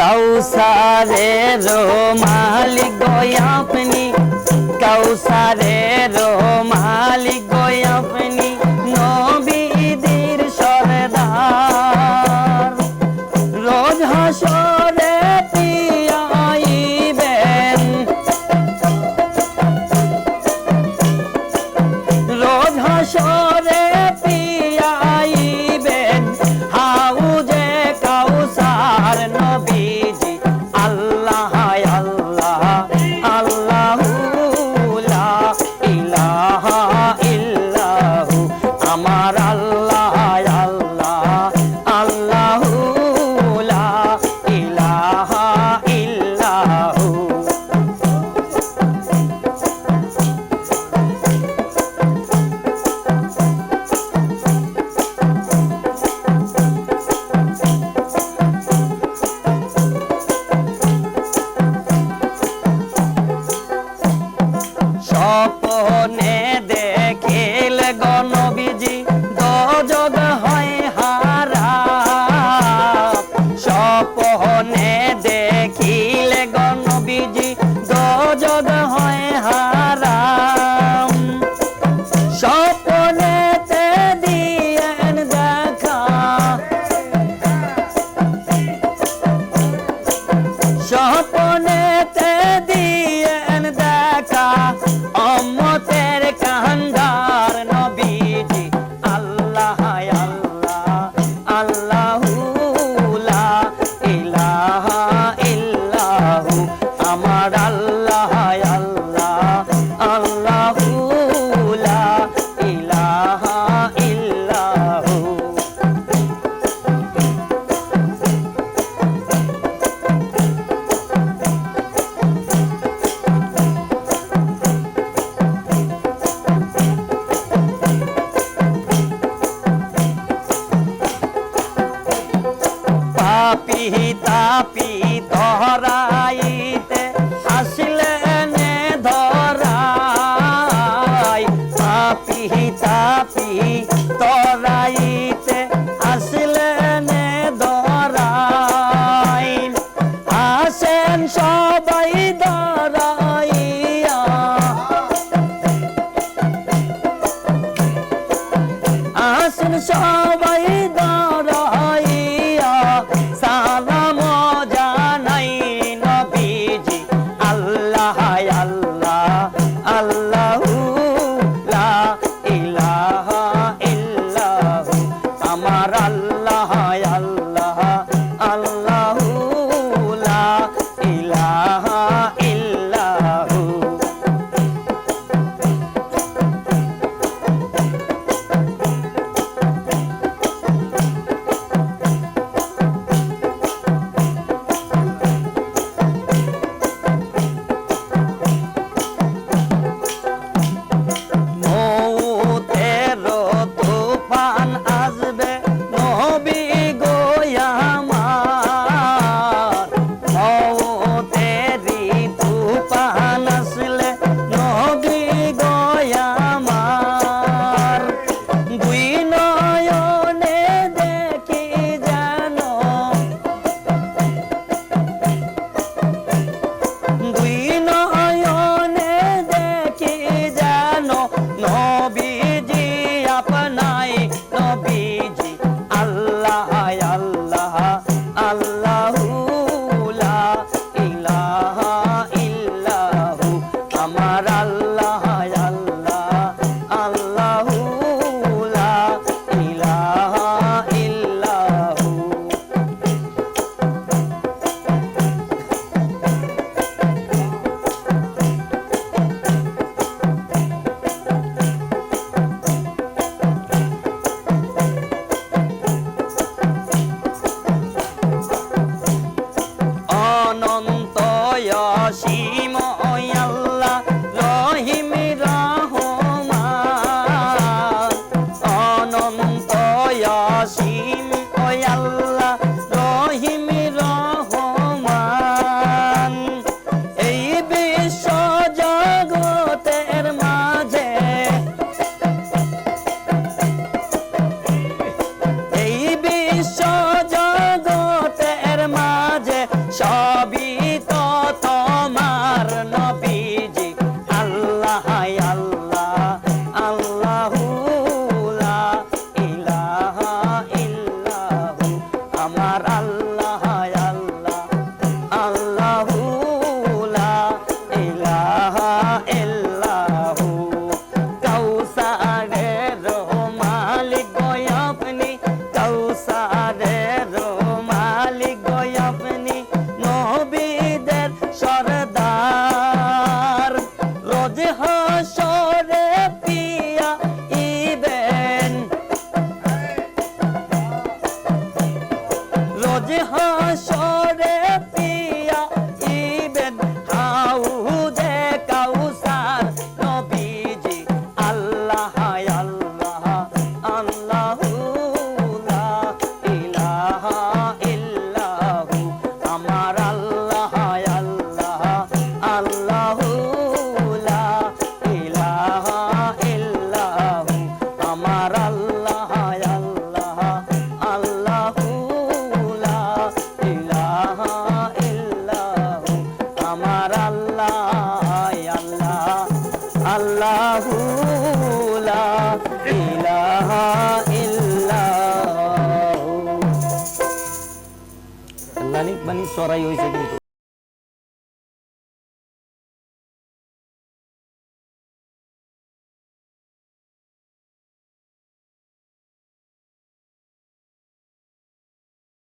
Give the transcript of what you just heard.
কাউসারের মালিক গো আপনি, কাউসারের মালিক গো আপনি, নবীদের সরদার। রোজ হাসরে পিয়াইবেন, রোজ হাসরে পিয়াইবেন হাউজে কাউসার নবীজি। আল্লাহ আল্লাহ আল্লাহু লা ইলাহা ইল্লাহু, আমার আল্লাহ আল্লাহ আল্লাহু লা ইলাহা ইল্লাহু। স্বপ্নে দেখিলে গো নবীজি দোজখ হয় হারাম। স্বপ্নে দেখিলে গো নবীজি দোজখ হয় হারাম। স্বপ্নেতে দিয়েন দেখা, স্বপ্নেতে দিয়েন দেখা উম্মতের কান্দার নবীজি। আল্লাহ আল্লাহ আল্লাহু লা ইলাহা ইল্লাহু, আমার আল্লাহ আল্লাহ আল্লাহু লা ইলাহা ইল্লাহু। পাপি তাপি ধরাইতে আসলেন ধরাই, পাপি তাপি ধরাইতে আসলেন ধরাই। আসেন সবাই ধরাইয়া, আসেন সবাই ধরাইয়া, সালাম জানাই নবীজি। আমার আল্লাহ আল্লাহ আল্লাহু লা ইলাহা ইল্লাহু কাউসারের মালিক গো আপনি কাউসারের মালিক গো আপনি নবীদের সরদার রোজ হাসরে পিয়া ইবেন রোজ হাসরে পিয়া ইবেন হাউদে কাউসার নবীজি আল্লাহ আল্লাহ আল্লাহু লা ইলাহা ইল্লাহু আমার আল্লাহ আল্লাহ আল্লাহু লা ইলাহা ইল্লাহু আমার আল্লাহ আল্লাহ আল্লাহু লা ইলাহা ইল্লাহু আমার আল্লাহ আল্লাহ আল্লাহু লা ইলাহা ইল্লাহু আল্লাহ নিক বানি সরাই হইছে কিন্তু